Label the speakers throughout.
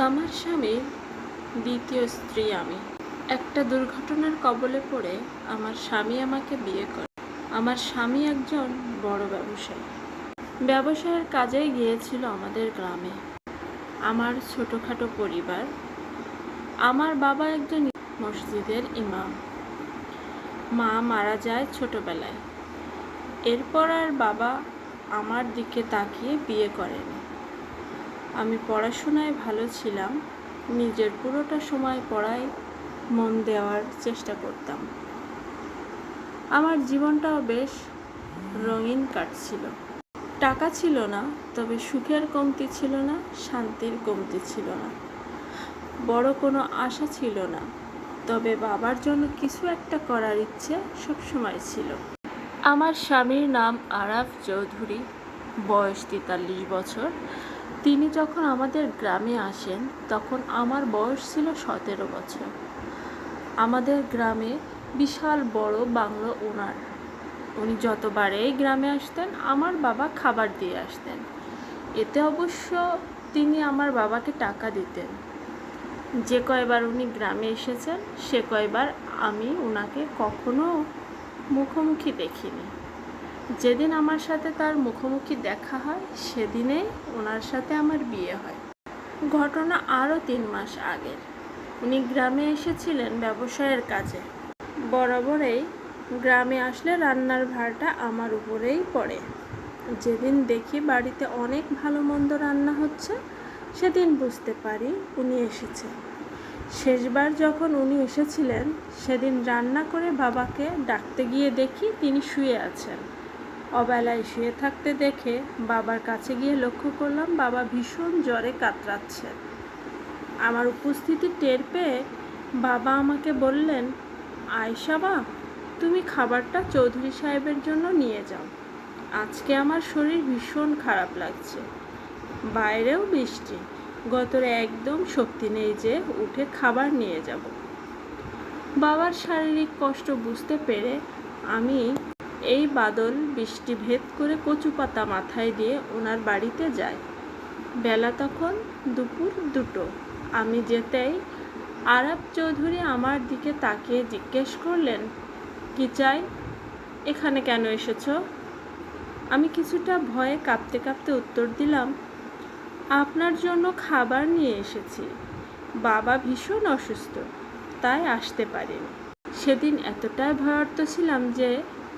Speaker 1: আমার স্বামীর দ্বিতীয় স্ত্রী আমি। একটা দুর্ঘটনার কবলে পড়ে আমার স্বামী আমাকে বিয়ে করে। আমার স্বামী একজন বড় ব্যবসায়ী। ব্যবসায়ের কাজেই গিয়েছিল আমাদের গ্রামে। আমার ছোটোখাটো পরিবার। আমার বাবা একজন মসজিদের ইমাম। মা মারা যায় ছোটবেলায়। এরপর আর বাবা আমার দিকে তাকিয়ে বিয়ে করেনি। আমি পড়াশোনায় ভালো ছিলাম। নিজের পুরোটা সময় পড়ায় মন দেওয়ার চেষ্টা করতাম। আমার জীবনটাও বেশ রঙিন কাটছিল। টাকা ছিল না, তবে সুখের কমতি ছিল না, শান্তির কমতি ছিল না। বড় কোনো আশা ছিল না, তবে বাবার জন্য কিছু একটা করার ইচ্ছে সবসময় ছিল। আমার স্বামীর নাম আরাফ চৌধুরী, বয়স 43 বছর। তিনি যখন আমাদের গ্রামে আসেন তখন আমার বয়স ছিল 17 বছর। আমাদের গ্রামে বিশাল বড় বাংলো ওনার। উনি যতবার এই গ্রামে আসতেন আমার বাবা খাবার দিয়ে আসতেন। এতে অবশ্য তিনি আমার বাবাকে টাকা দিতেন। যে কয়বার উনি গ্রামে এসেছেন সে কয়বার আমি ওনাকে কখনো মুখোমুখি দেখিনি। যেদিন আমার সাথে তার মুখোমুখি দেখা হয় সেদিনেই ওনার সাথে আমার বিয়ে হয়। ঘটনা আরও 3 মাস আগের। উনি গ্রামে এসেছিলেন ব্যবসায়ের কাজে। বরাবরই গ্রামে আসলে রান্নার ভারটা আমার উপরেই পড়ে। যেদিন দেখি বাড়িতে অনেক ভালো মন্দ রান্না হচ্ছে সেদিন বুঝতে পারি উনি এসেছেন। শেষবার যখন উনি এসেছিলেন সেদিন রান্না করে বাবাকে ডাকতে গিয়ে দেখি তিনি শুয়ে আছেন। অবেলায় শুয়ে থাকতে দেখে বাবার কাছে গিয়ে লক্ষ্য করলাম বাবা ভীষণ জ্বরে কাতরাচ্ছেন। আমার উপস্থিতি টের পেয়ে বাবা আমাকে বললেন, আয়শা মা, তুমি খাবারটা চৌধুরী সাহেবের জন্য নিয়ে যাও। আজকে আমার শরীর ভীষণ খারাপ লাগছে। বাইরেও বৃষ্টি, গতরে একদম শক্তি নেই যে উঠে খাবার নিয়ে যাব। বাবার শারীরিক কষ্ট বুঝতে পেরে আমি এই বাদল বৃষ্টি ভেদ করে কচু পাতা মাথায় দিয়ে ওনার বাড়িতে যাই। বেলা তখন দুপুর 2টো। আমি যেতেই আরাফ চৌধুরী আমার দিকে তাকিয়ে জিজ্ঞেস করলেন, কি চাই? এখানে কেন এসেছো? আমি কিছুটা ভয়ে কাঁপতে কাঁপতে উত্তর দিলাম, আপনার জন্য খাবার নিয়ে এসেছি। বাবা ভীষণ অসুস্থ, তাই আসতে পারিনি। সেদিন এতটাই ভয়ার্ত ছিলাম যে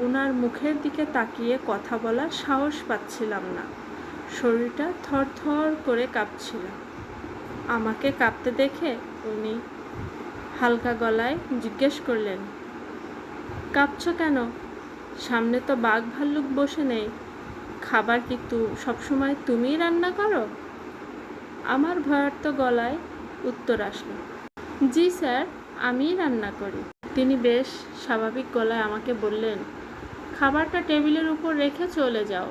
Speaker 1: ওনার মুখের দিকে তাকিয়ে কথা বলার সাহস পাচ্ছিলাম না। শরীরটা থরথর করে কাঁপছিল। আমাকে কাঁপতে দেখে উনি হালকা গলায় জিজ্ঞেস করলেন, কাঁপছো কেন? সামনে তো বাঘ ভাল্লুক বসে নেই। খাবার কি সবসময় তুমিই রান্না করো? আমার ভয়ার্ত গলায় উত্তর আসলো, জি স্যার, আমিই রান্না করি। তিনি বেশ স্বাভাবিক গলায় আমাকে বললেন, খাবারটা টেবিলের উপর রেখে চলে যাও।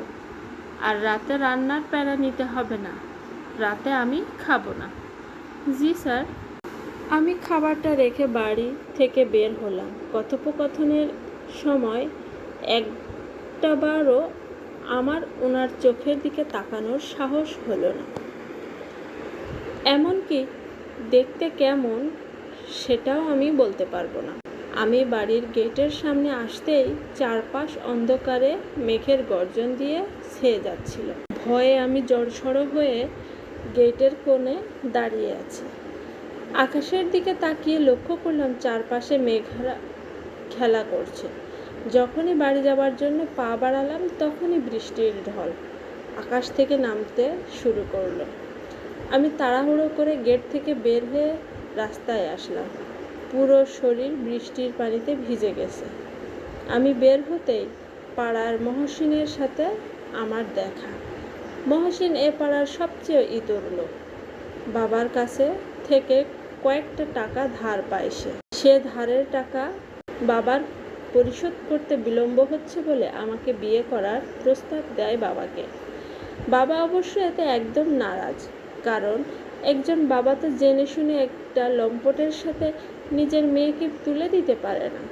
Speaker 1: আর রাতে রান্নার প্যারা নিতে হবে না। রাতে আমি খাবো না। জি স্যার। আমি খাবারটা রেখে বাড়ি থেকে বের হলাম। কথোপকথনের সময় একটাবারও আমার ওনার চোখের দিকে তাকানোর সাহস হলো না। এমনকি দেখতে কেমন সেটাও আমি বলতে পারবো না। আমি বাড়ির গেটের সামনে আসতেই চারপাশ অন্ধকারে মেঘের গর্জন দিয়ে ছেয়ে যাচ্ছিল। ভয়ে আমি জড়সড় হয়ে গেটের কোণে দাঁড়িয়ে আছি। আকাশের দিকে তাকিয়ে লক্ষ্য করলাম চারপাশে মেঘরা খেলা করছে। যখনই বাড়ি যাবার জন্য পা বাড়ালাম তখনই বৃষ্টির ঢল আকাশ থেকে নামতে শুরু করলো। আমি তাড়াহুড়ো করে গেট থেকে বের হয়ে রাস্তায় আসলাম। পুরো শরীর বৃষ্টির পানিতে ভিজে গেছে। আমি বের হতেই পাড়ার মহসিনের সাথে আমার দেখা। মহসিন এ পাড়ার সবচেয়ে ইতর লোক। বাবার কাছে থেকে কয়েকটা টাকা ধার পায় সে ধারের টাকা বাবার পরিশোধ করতে বিলম্ব হচ্ছে বলে আমাকে বিয়ে করার প্রস্তাব দেয় বাবাকে। বাবা অবশ্য এতে একদম নারাজ, কারণ একজন বাবা তো জেনে শুনে একটা লম্পটের সাথে নিজের মেয়েকে তুলে দিতে পারে না।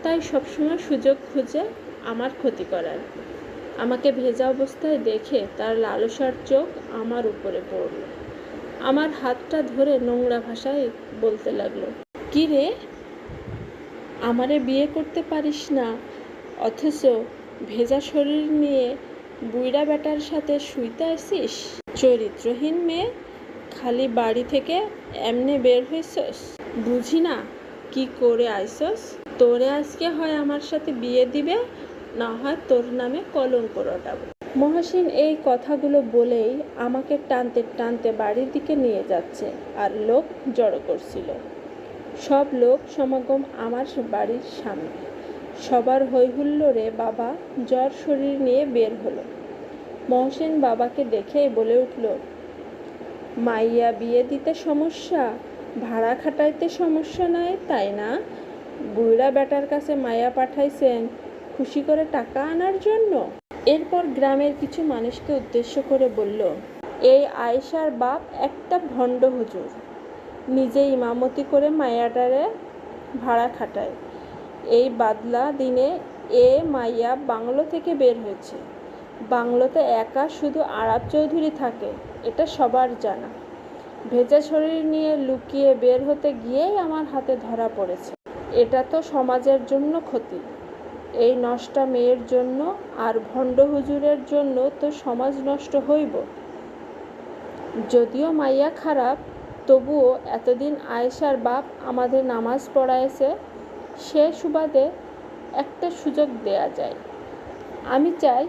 Speaker 1: তাই সবসময় সুযোগ খুঁজে আমার ক্ষতি করার। আমাকে ভেজা অবস্থায় দেখে তার লালসার চোখ আমার উপরে পড়ল। আমার হাতটা ধরে নোংরা ভাষায় বলতে লাগলো, কি রে, আমারে বিয়ে করতে পারিস না, অথচ ভেজা শরীর নিয়ে বুইড়া বেটার সাথে শুইতে আসিস? চরিত্রহীন মেয়ে, খালি বাড়ি থেকে এমনি বের হইছস? বুঝি না কি করে আইসস। তোরে আজকে হয় আমার সাথে বিয়ে দিবে, না হয় তোর নামে কলঙ্ক রটাবো। মহসিন এই কথাগুলো বলেই আমাকে টানতে টানতে বাড়ির দিকে নিয়ে যাচ্ছে, আর লোক জড়ো করছিল। সব লোক সমাগম আমার বাড়ির সামনে। সবার হৈহুল্লোড়ে বাবা জ্বর শরীর নিয়ে বের হলো। মহসিন বাবাকে দেখেই বলে উঠল, মাইয়া বিয়ে দিতে সমস্যা, ভাড়া খাটাইতে সমস্যা নাই, তাই না? বুইড়া বেটার কাছে মাইয়া পাঠাইছেন খুশি করে টাকা আনার জন্য। এরপর গ্রামের কিছু মানুষকে উদ্দেশ্য করে বলল, এই আয়েশার বাপ একটা ভণ্ড হুজুর, নিজে ইমামতি করে মাইয়াটারে ভাড়া খাটায়। এই বাদলা দিনে এ মাইয়া বাংলো থেকে বের হয়েছে। বাংলোতে একা শুধু আরাব চৌধুরী থাকে, এটা সবার জানা। ভেজা শরীর নিয়ে লুকিয়ে বের হতে গিয়েই আমার হাতে ধরা পড়েছে। এটা তো সমাজের জন্য ক্ষতি। এই নষ্টা মেয়ের জন্য আর ভণ্ড হুজুরের জন্য তো সমাজ নষ্ট হইব। যদিও মাইয়া খারাপ, তবুও এতদিন আয়েশার বাপ আমাদের নামাজ পড়াইছে, সে সুবাদে একটা সুযোগ দেয়া যায়। আমি চাই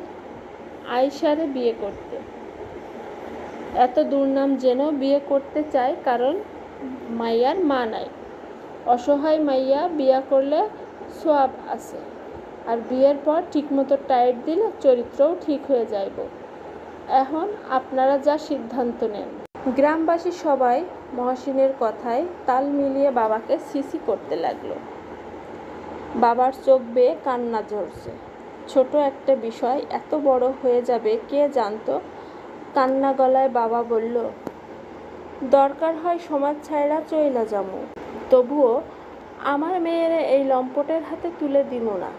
Speaker 1: আয়েশারে বিয়ে করতে। এত দুর্নাম জেনেও বিয়ে করতে চাই, কারণ মাইয়ার মা নাই। অসহায় মাইয়া বিয়া করলে সোয়াব আছে, আর বিয়ের পর ঠিকমতো টাইট দিলে চরিত্রও ঠিক হয়ে যাইব। এখন আপনারা যা সিদ্ধান্ত নেন। গ্রামবাসী সবাই মহসিনের কথায় তাল মিলিয়ে বাবাকে সিসি করতে লাগলো। বাবার চোখ বেয়ে কান্না ঝরছে। ছোট একটা বিষয় এত বড় হয়ে যাবে কে জানতো। কান্না গলায় বাবা বলল, দরকার হয় সমাজ ছাইড়া চইলা যামু, তবুও আমার মেয়ের এই লম্পটের হাতে তুলে দিব না।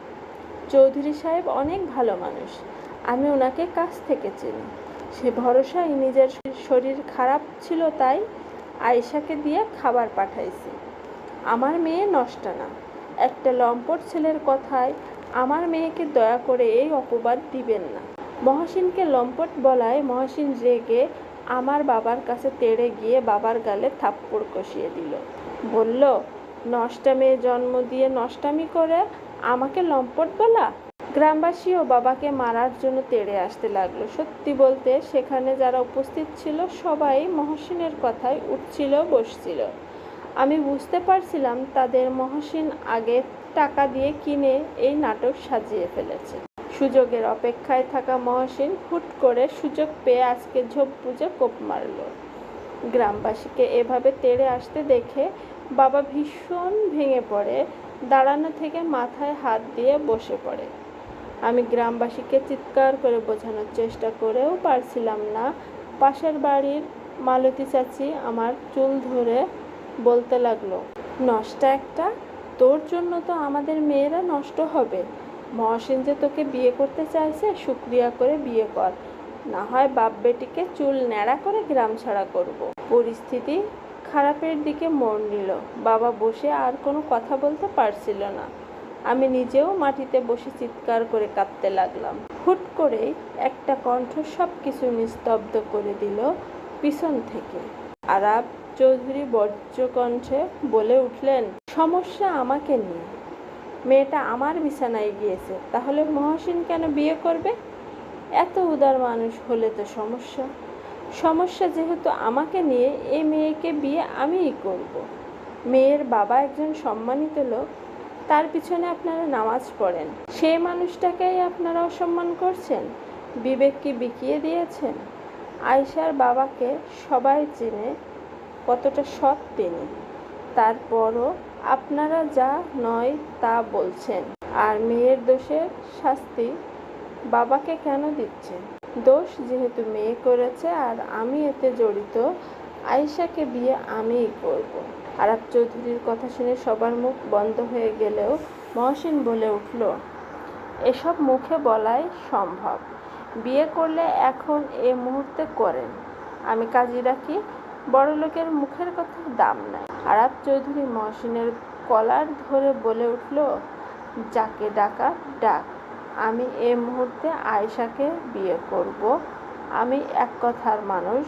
Speaker 1: চৌধুরী সাহেব অনেক ভালো মানুষ, আমি ওনাকে কাছ থেকে চিনি। সে ভরসায় নিজের শরীর খারাপ ছিল তাই আয়েশাকে দিয়ে খাবার পাঠাইছি। আমার মেয়ে নষ্টা না। একটা লম্পট ছেলের কথায় আমার মেয়েকে দয়া করে এই অপবাদ দিবেন না। মহসিনকে লম্পট বলায় মহসিন রেগে আমার বাবার কাছে তেড়ে গিয়ে বাবার গালে থাপ্পড় কষিয়ে দিল। বলল, নষ্টা মেয়ে জন্ম দিয়ে নষ্টামি করে আমাকে লম্পট বলা? গ্রামবাসীও বাবাকে মারার জন্য তেড়ে আসতে লাগলো। সত্যি বলতে সেখানে যারা উপস্থিত ছিল সবাই মহসিনের কথায় উঠছিল বসছিল। আমি বুঝতে পারছিলাম তাদের মহসিন আগে টাকা দিয়ে কিনে এই নাটক সাজিয়ে ফেলেছে। সুযোগের অপেক্ষায় থাকা মহসিন হুট করে সুযোগ পেয়ে আজকে ঝোপ বুঝে কোপ মারল। গ্রামবাসীকে এভাবে তেড়ে আসতে দেখে বাবা ভীষণ ভেঙে পড়ে, দাঁড়ানো থেকে মাথায় হাত দিয়ে বসে পড়ে। আমি গ্রামবাসীকে চিৎকার করে বোঝানোর চেষ্টা করেও পারছিলাম না। পাশের বাড়ির মালতী চাচি আমার চুল ধরে বলতে লাগলো, নষ্টা একটা, তোর জন্য তো আমাদের মেয়েরা নষ্ট হবে। মহসিন যে তোকে বিয়ে করতে চাইছে, শুকরিয়া করে বিয়ে কর, না হয় বাপ বেটিকে চুল ন্যাড়া করে গ্রাম ছাড়া করব। পরিস্থিতি খারাপের দিকে মোড় নিল। বাবা বসে আর কোনো কথা বলতে পারছিল না। আমি নিজেও মাটিতে বসে চিৎকার করে কাঁদতে লাগলাম। হুট করে একটা কণ্ঠ সব কিছু নিস্তব্ধ করে দিল পিছন থেকে। আরাব চৌধুরী বজ্র কণ্ঠে বলে উঠলেন, সমস্যা আমাকে নিয়ে। মেয়েটা আমার বিছানায় গিয়েছে, তাহলে মহসিন কেন বিয়ে করবে? এত উদার মানুষ হলে তো সমস্যা। সমস্যা যেহেতু আমাকে নিয়ে, এই মেয়েকে বিয়ে আমিই করব। মেয়ের বাবা একজন সম্মানিত লোক, তার পিছনে আপনারা নামাজ পড়েন, সেই মানুষটাকেই আপনারা অসম্মান করছেন, বিবেক কি বিকিয়ে দিয়েছেন? আয়েশার বাবাকে সবাই চেনে, কতটা সৎ তিনি। তারপরও আপনারা যা নয় তা বলছেন, আর মেয়ের দোষের শাস্তি বাবাকে কেন দিচ্ছেন? দোষ যেহেতু মেয়ে করেছে আর আমি এতে জড়িত, আয়েশাকে বিয়ে আমিই করব। আরাব চৌধুরীর কথা শুনে সবার মুখ বন্ধ হয়ে গেলেও মহসিন বলে উঠল, এসব মুখে বলাই সম্ভব। বিয়ে করলে এখন এ মুহূর্তে করেন। আমি কাজী রাখি, বড়লোকের মুখের কথার দাম নাই। আরাফ চৌধুরী মহসিনের কলার ধরে বলে উঠল, যাকে ডাকা ডাক। আমি এ মুহূর্তে আয়েশাকে বিয়ে করব। আমি এক কথার মানুষ,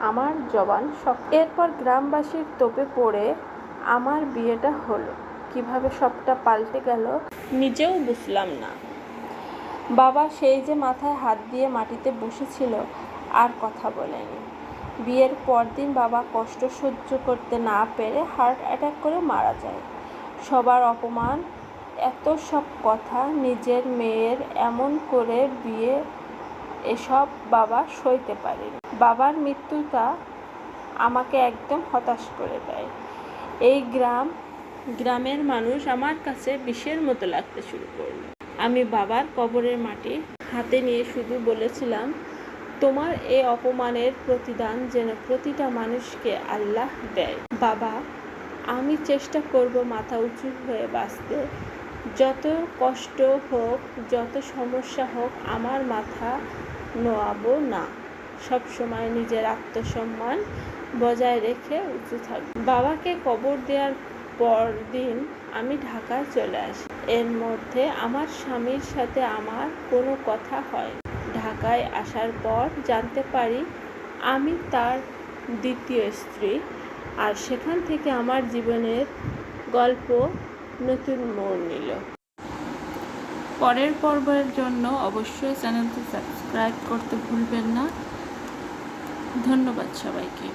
Speaker 1: আমার জবান শক্ত। এরপর গ্রামবাসীর তোপে পড়ে আমার বিয়েটা হলো। কিভাবে সবটা পাল্টে গেল নিজেও বুঝলাম না। বাবা সেই যে মাথায় হাত দিয়ে মাটিতে বসেছিল, আর কথা বলেনি। বিয়ের পরদিন বাবা কষ্ট সহ্য করতে না পেরে হার্ট অ্যাটাক করে মারা যায়। সবার অপমান, এত সব কথা, নিজের মেয়ের এমন করে বিয়ে, এসব বাবা সইতে পারেনি। বাবার মৃত্যুটা আমাকে একদম হতাশ করে দেয়। এই গ্রামের মানুষ আমার কাছে বিষের মতো লাগতে শুরু করল। আমি বাবার কবরের মাটি হাতে নিয়ে শুধু বলেছিলাম, তোমার এ অপমানের প্রতিদান যেন প্রতিটা মানুষকে আল্লাহ দেয়। বাবা, আমি চেষ্টা করব মাথা উঁচু হয়ে বাঁচতে। যত কষ্ট হোক, যত সমস্যা হোক, আমার মাথা নোয়াবো না। সবসময় নিজের আত্মসম্মান বজায় রেখে উঁচু থাকব। বাবাকে কবর দেওয়ার পরদিন আমি ঢাকায় চলে আসি। এর মধ্যে আমার স্বামীর সাথে আমার কোনো কথা হয়। ঢাকায় আসার পর জানতে পারি আমি তার দ্বিতীয় স্ত্রী। আর সেখান থেকে আমার জীবনের গল্প নতুন মোড় নিল। পরের পর্বের জন্য অবশ্যই চ্যানেলটি সাবস্ক্রাইব করতে ভুলবেন না। ধন্যবাদ সবাইকে।